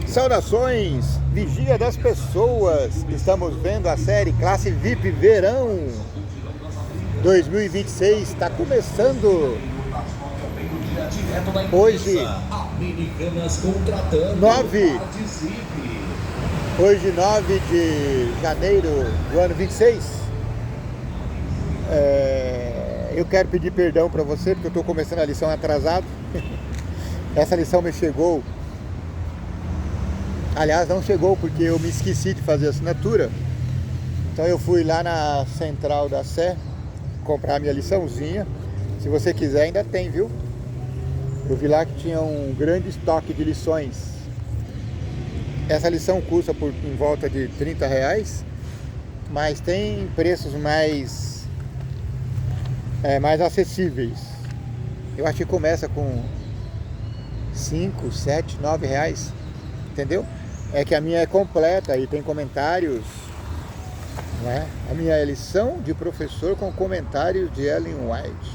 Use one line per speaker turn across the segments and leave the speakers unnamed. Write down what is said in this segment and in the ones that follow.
Saudações, Vigia das Pessoas. Estamos vendo a série Classe VIP Verão 2026. Está começando hoje, 9 de janeiro do ano 26. Eu quero pedir perdão para você, porque eu estou começando a lição atrasado. Essa lição me chegou. Aliás, não chegou porque eu me esqueci de fazer a assinatura. Então eu fui lá na central da Sé comprar a minha liçãozinha. Se você quiser, ainda tem, viu? Eu vi lá que tinha um grande estoque de lições. Essa lição custa em volta de R$30, mas tem preços mais acessíveis. Eu acho que começa com 5, 7, 9 reais, entendeu? É que a minha é completa e tem comentários, né? A minha é lição de professor com comentários de Ellen White.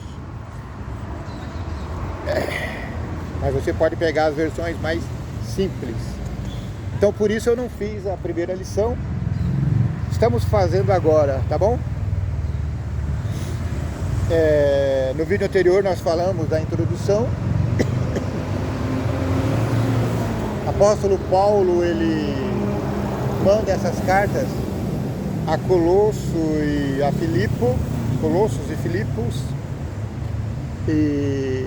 Mas você pode pegar as versões mais simples. Então por isso eu não fiz a primeira lição. Estamos fazendo agora, tá bom? No vídeo anterior nós falamos da introdução. Apóstolo Paulo, ele manda essas cartas a Colossos e Filipos, e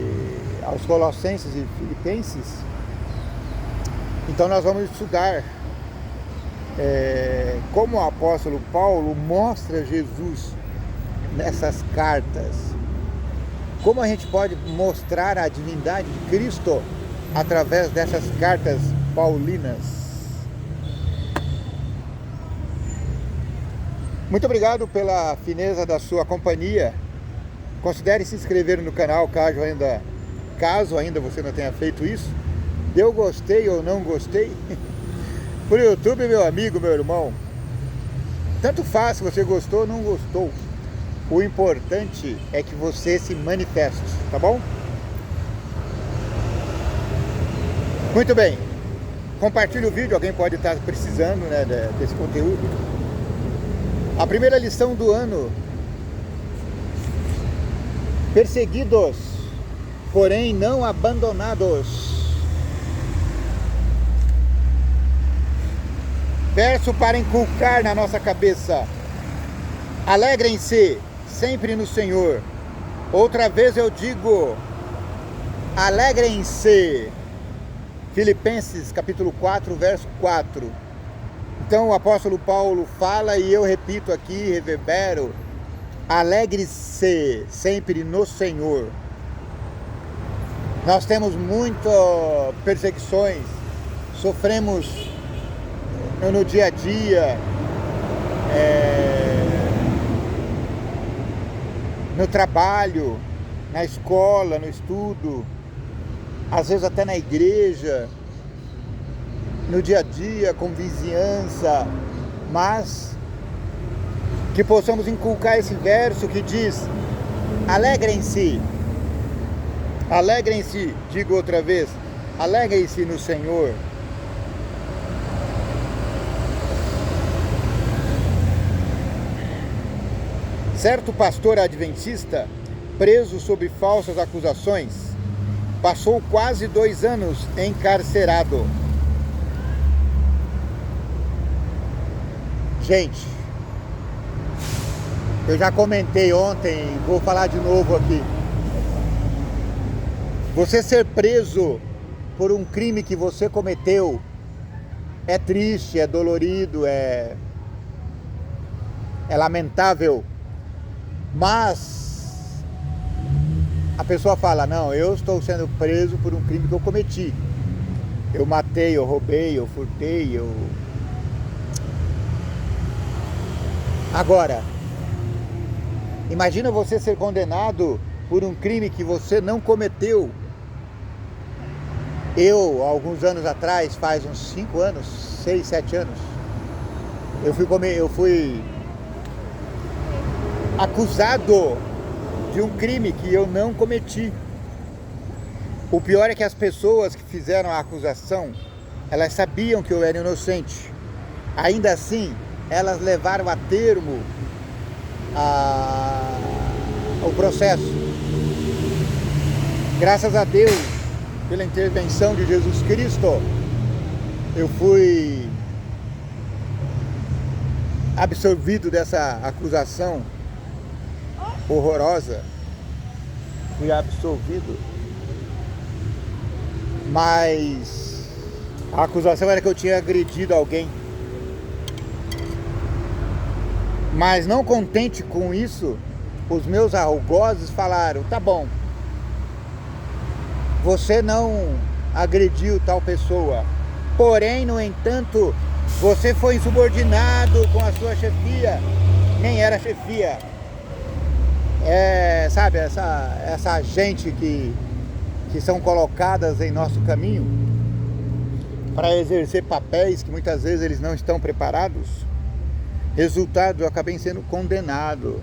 aos Colossenses e Filipenses. Então nós vamos estudar como o apóstolo Paulo mostra Jesus nessas cartas. Como a gente pode mostrar a divindade de Cristo através dessas cartas paulinas. Muito obrigado pela fineza da sua companhia. Considere se inscrever no canal caso ainda você não tenha feito isso. Deu gostei ou não gostei? Por YouTube, meu amigo, meu irmão. Tanto faz se você gostou ou não gostou. O importante é que você se manifeste, tá bom? Muito bem, compartilhe o vídeo, alguém pode estar precisando, né, desse conteúdo. A primeira lição do ano: perseguidos, porém não abandonados. Verso para inculcar na nossa cabeça: alegrem-se sempre no Senhor. Outra vez eu digo: alegrem-se. Filipenses capítulo 4, verso 4. Então o apóstolo Paulo fala e eu repito aqui, reverbero: alegre-se sempre no Senhor. Nós temos muitas perseguições, sofremos no dia a dia, no trabalho, na escola, no estudo, às vezes até na igreja, no dia a dia, com vizinhança, mas que possamos inculcar esse verso que diz: alegrem-se, alegrem-se, digo outra vez, alegrem-se no Senhor. Certo pastor adventista, preso sob falsas acusações, passou quase 2 anos encarcerado. Gente, eu já comentei ontem, vou falar de novo aqui. Você ser preso por um crime que você cometeu é triste, é dolorido, é lamentável. Mas a pessoa fala: não, eu estou sendo preso por um crime que eu cometi. Eu matei, eu roubei, eu furtei, Agora, imagina você ser condenado por um crime que você não cometeu. Eu, alguns anos atrás, faz uns 5 anos, 6, 7 anos, eu fui acusado de um crime que eu não cometi. O pior é que as pessoas que fizeram a acusação Elas sabiam que eu era inocente. Ainda assim, elas levaram a termo o processo. Graças a Deus, pela intervenção de Jesus Cristo, eu fui absorvido dessa acusação horrorosa. Fui absolvido. Mas a acusação era que eu tinha agredido alguém. Mas não contente com isso, os meus algozes falaram: tá bom, você não agrediu tal pessoa, porém, no entanto, você foi insubordinado com a sua chefia. Nem era chefia. Sabe, essa gente que são colocadas em nosso caminho para exercer papéis que muitas vezes eles não estão preparados. Resultado, eu acabei sendo condenado.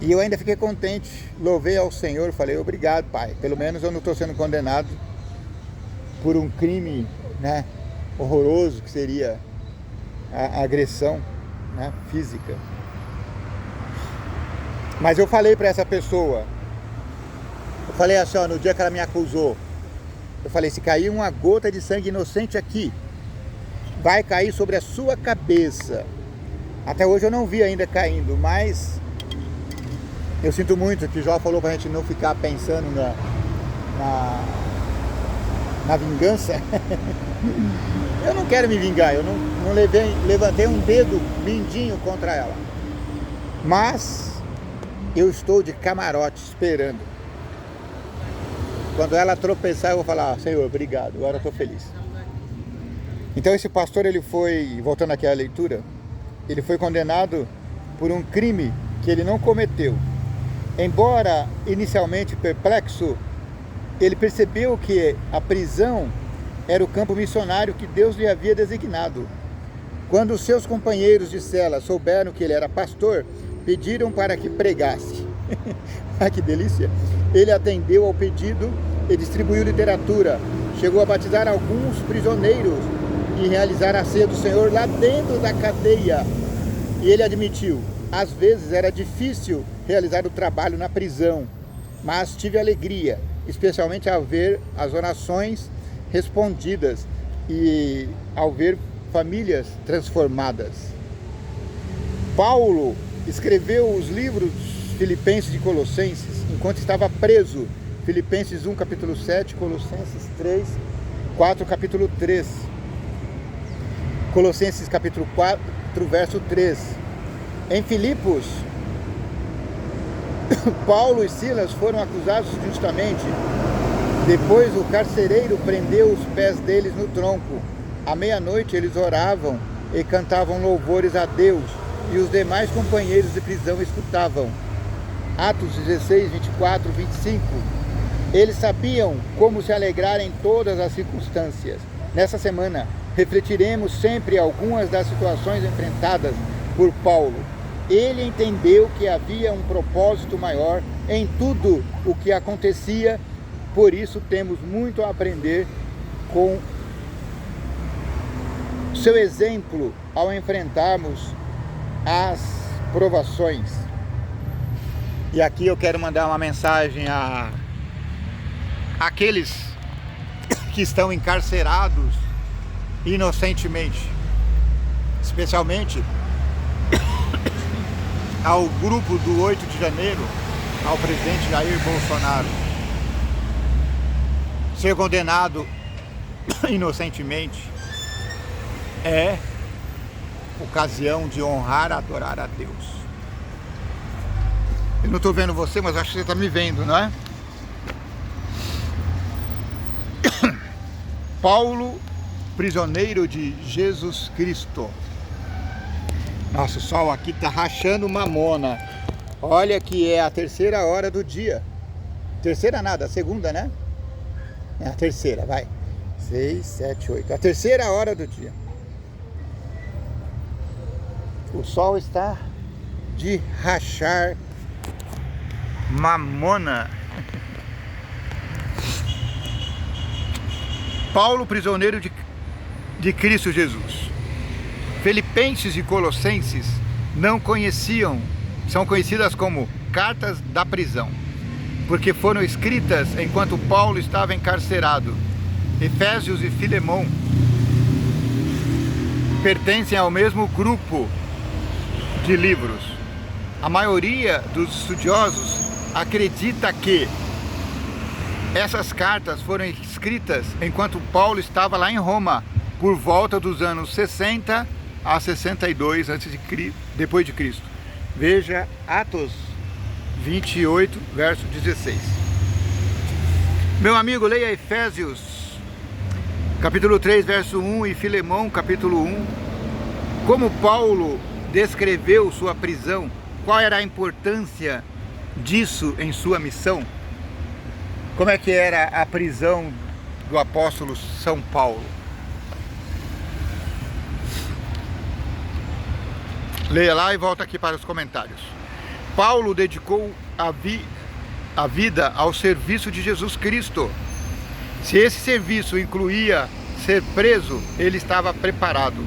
E eu ainda fiquei contente, louvei ao Senhor, falei: obrigado, Pai, pelo menos eu não estou sendo condenado por um crime, né, horroroso, que seria a agressão, né, física. Mas eu falei para essa pessoa, eu falei assim, ó, no dia que ela me acusou, eu falei: se cair uma gota de sangue inocente aqui, vai cair sobre a sua cabeça. Até hoje eu não vi ainda caindo, mas eu sinto muito que Jó falou pra gente não ficar pensando na vingança. Eu não quero me vingar, eu não levantei um dedo mindinho contra ela. Mas eu estou de camarote esperando. Quando ela tropeçar, eu vou falar: Senhor, obrigado, agora eu estou feliz. Então esse pastor, ele foi, voltando aqui à leitura, ele foi condenado por um crime que ele não cometeu. Embora inicialmente perplexo, ele percebeu que a prisão era o campo missionário que Deus lhe havia designado. Quando os seus companheiros de cela souberam que ele era pastor, pediram para que pregasse. Ah, que delícia! Ele atendeu ao pedido e distribuiu literatura. Chegou a batizar alguns prisioneiros e realizar a ceia do Senhor lá dentro da cadeia. E ele admitiu: às vezes era difícil realizar o trabalho na prisão, mas tive alegria, especialmente ao ver as orações respondidas e ao ver famílias transformadas. Paulo escreveu os livros Filipenses e Colossenses enquanto estava preso. Filipenses 1, capítulo 7, Colossenses 3, 4, capítulo 3. Colossenses capítulo 4, verso 3. Em Filipos, Paulo e Silas foram acusados injustamente. Depois o carcereiro prendeu os pés deles no tronco. À meia-noite eles oravam e cantavam louvores a Deus, e os demais companheiros de prisão escutavam. Atos 16, 24, 25. Eles sabiam como se alegrar em todas as circunstâncias. Nessa semana, refletiremos sempre algumas das situações enfrentadas por Paulo. Ele entendeu que havia um propósito maior em tudo o que acontecia, por isso temos muito a aprender com seu exemplo ao enfrentarmos as provações. E aqui eu quero mandar uma mensagem a aqueles que estão encarcerados inocentemente, especialmente ao grupo do 8 de janeiro, ao presidente Jair Bolsonaro. Ser condenado inocentemente é ocasião de honrar e adorar a Deus. Eu não estou vendo você, mas acho que você está me vendo, não é? Paulo, prisioneiro de Jesus Cristo. Nossa, o sol aqui está rachando mamona. Olha que é a terceira hora do dia. Terceira nada, a segunda, né? É a terceira, vai. 6, 7, 8. A terceira hora do dia. O sol está de rachar mamona. Paulo, prisioneiro de Cristo Jesus. Filipenses e Colossenses são conhecidas como cartas da prisão, porque foram escritas enquanto Paulo estava encarcerado. Efésios e Filemão pertencem ao mesmo grupo de livros. A maioria dos estudiosos acredita que essas cartas foram escritas enquanto Paulo estava lá em Roma, por volta dos anos 60 a 62 depois de Cristo. Veja Atos 28, verso 16. Meu amigo, leia Efésios, capítulo 3, verso 1 e Filemão, capítulo 1. Como Paulo descreveu sua prisão, qual era a importância disso em sua missão? Como é que era a prisão do apóstolo São Paulo? Leia lá e volta aqui para os comentários. Paulo dedicou a vida ao serviço de Jesus Cristo. Se esse serviço incluía ser preso, ele estava preparado.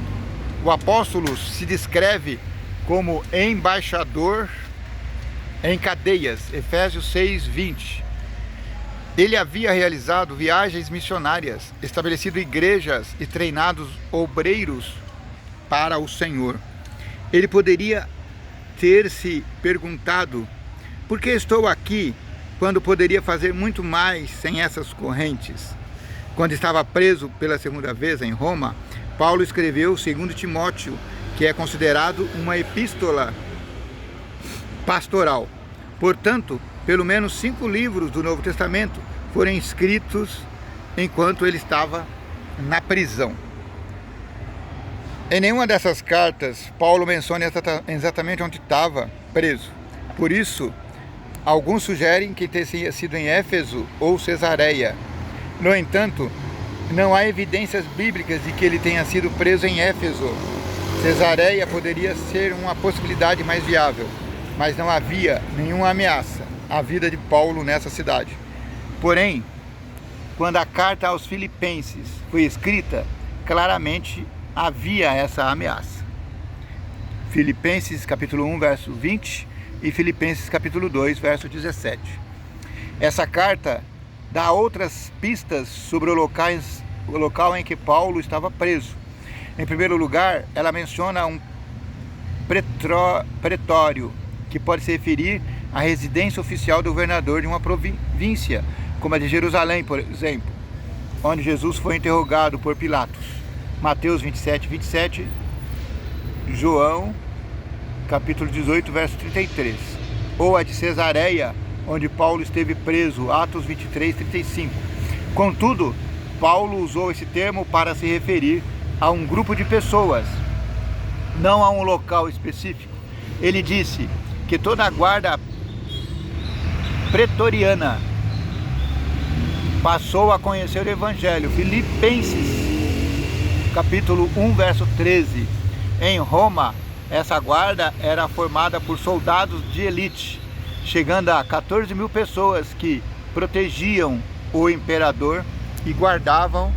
O apóstolo se descreve como embaixador em cadeias, Efésios 6, 20. Ele havia realizado viagens missionárias, estabelecido igrejas e treinado obreiros para o Senhor. Ele poderia ter se perguntado: por que estou aqui quando poderia fazer muito mais sem essas correntes? Quando estava preso pela segunda vez em Roma, Paulo escreveu 2 Timóteo, que é considerado uma epístola pastoral. Portanto, pelo menos 5 livros do Novo Testamento foram escritos enquanto ele estava na prisão. Em nenhuma dessas cartas, Paulo menciona exatamente onde estava preso. Por isso, alguns sugerem que tenha sido em Éfeso ou Cesareia. No entanto, não há evidências bíblicas de que ele tenha sido preso em Éfeso. Cesareia poderia ser uma possibilidade mais viável, mas não havia nenhuma ameaça à vida de Paulo nessa cidade. Porém, quando a carta aos Filipenses foi escrita, claramente havia essa ameaça. Filipenses capítulo 1, verso 20 e Filipenses capítulo 2, verso 17. Essa carta dá outras pistas sobre o local em que Paulo estava preso. Em primeiro lugar, ela menciona um pretório, que pode se referir à residência oficial do governador de uma província, como a de Jerusalém, por exemplo, onde Jesus foi interrogado por Pilatos. Mateus 27, 27, João, capítulo 18, verso 33. Ou a de Cesareia, onde Paulo esteve preso, Atos 23, 35. Contudo, Paulo usou esse termo para se referir a um grupo de pessoas, não a um local específico. Ele disse que toda a guarda pretoriana passou a conhecer o Evangelho. Filipenses capítulo 1, verso 13. Em Roma, essa guarda era formada por soldados de elite, chegando a 14 mil pessoas que protegiam o imperador e guardavam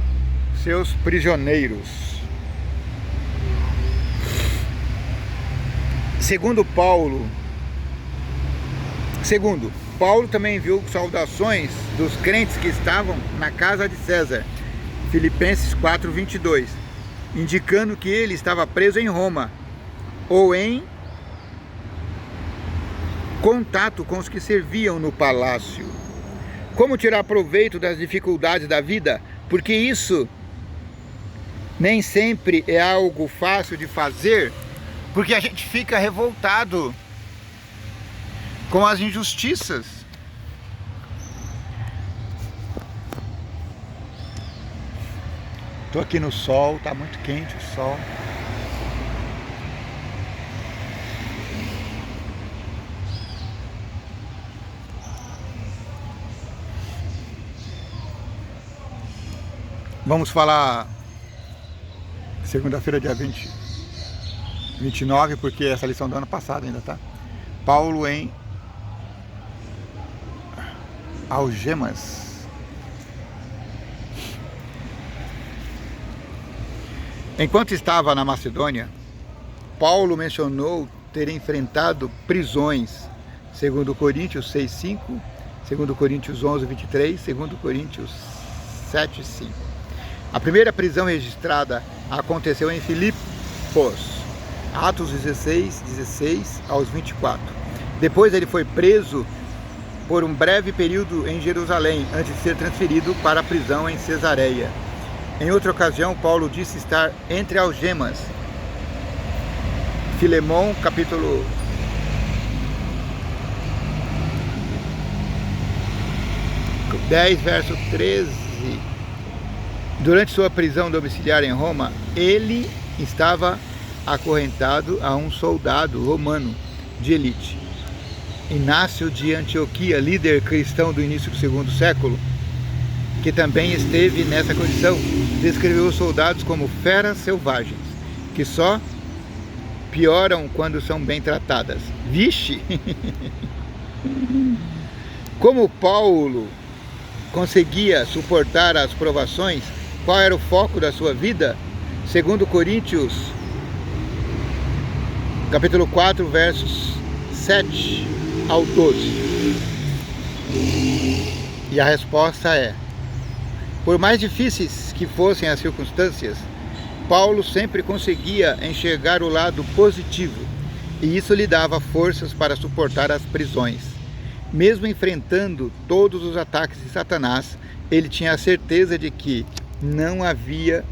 seus prisioneiros. Segundo, Paulo também enviou saudações dos crentes que estavam na casa de César, Filipenses 4, 22, indicando que ele estava preso em Roma, ou em contato com os que serviam no palácio. Como tirar proveito das dificuldades da vida? Porque isso nem sempre é algo fácil de fazer, porque a gente fica revoltado com as injustiças. Estou aqui no sol, está muito quente o sol. Vamos falar segunda-feira, dia 29, porque essa lição do ano passado ainda, tá? Paulo em algemas. Enquanto estava na Macedônia, Paulo mencionou ter enfrentado prisões, segundo Coríntios 6:5, segundo Coríntios 11:23, segundo Coríntios 7:5. A primeira prisão registrada aconteceu em Filipos, Atos 16 aos 24. Depois ele foi preso por um breve período em Jerusalém, antes de ser transferido para a prisão em Cesareia. Em outra ocasião, Paulo disse estar entre algemas. Filemão, capítulo 10, verso 13. Durante sua prisão domiciliar em Roma, ele estava acorrentado a um soldado romano de elite. Inácio de Antioquia, líder cristão do início do segundo século, que também esteve nessa condição, descreveu os soldados como feras selvagens, que só pioram quando são bem tratadas. Vixe! Como Paulo conseguia suportar as provações? Qual era o foco da sua vida? Segundo Coríntios, capítulo 4, versos 7 ao 12. E a resposta é: por mais difíceis que fossem as circunstâncias, Paulo sempre conseguia enxergar o lado positivo, e isso lhe dava forças para suportar as prisões. Mesmo enfrentando todos os ataques de Satanás, ele tinha a certeza de que não havia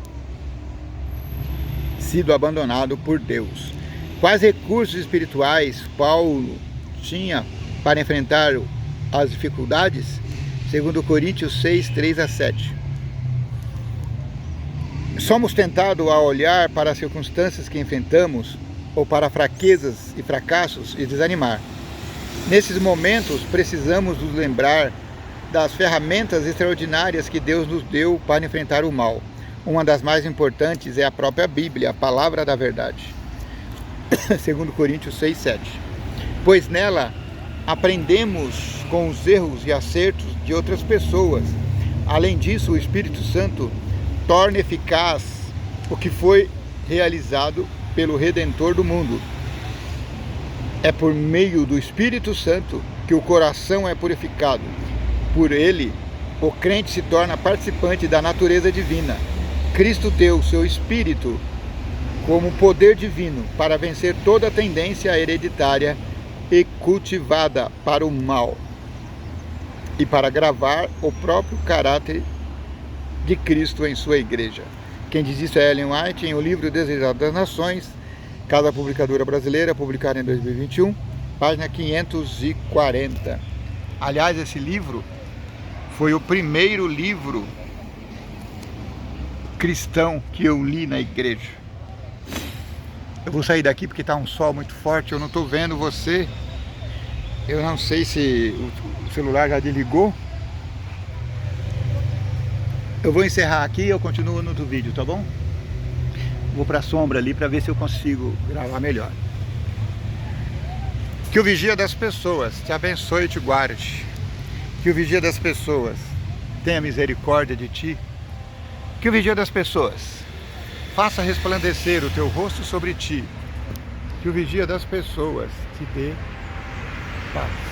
sido abandonado por Deus. Quais recursos espirituais Paulo tinha para enfrentar as dificuldades? Segundo Coríntios 6, 3 a 7. Somos tentados a olhar para as circunstâncias que enfrentamos, ou para fraquezas e fracassos, e desanimar. Nesses momentos, precisamos nos lembrar das ferramentas extraordinárias que Deus nos deu para enfrentar o mal. Uma das mais importantes é a própria Bíblia, a palavra da verdade. Segundo Coríntios 6, 7. Pois nela aprendemos com os erros e acertos de outras pessoas. Além disso, o Espírito Santo torna eficaz o que foi realizado pelo Redentor do mundo. É por meio do Espírito Santo que o coração é purificado. Por ele, o crente se torna participante da natureza divina. Cristo deu seu Espírito como poder divino para vencer toda tendência hereditária e cultivada para o mal, e para gravar o próprio caráter de Cristo em sua igreja. Quem diz isso é Ellen White, em O Livro Desejado das Nações, Casa Publicadora Brasileira, publicado em 2021, página 540. Aliás, esse livro foi o primeiro livro cristão que eu li na igreja. Eu vou sair daqui porque está um sol muito forte, eu não estou vendo você. Eu não sei se o celular já desligou. Eu vou encerrar aqui e eu continuo no outro vídeo, tá bom? Vou para a sombra ali para ver se eu consigo gravar melhor. Que o vigia das pessoas te abençoe e te guarde. Que o vigia das pessoas tenha misericórdia de ti. Que o vigia das pessoas faça resplandecer o teu rosto sobre ti. Que o vigia das pessoas te dê paz.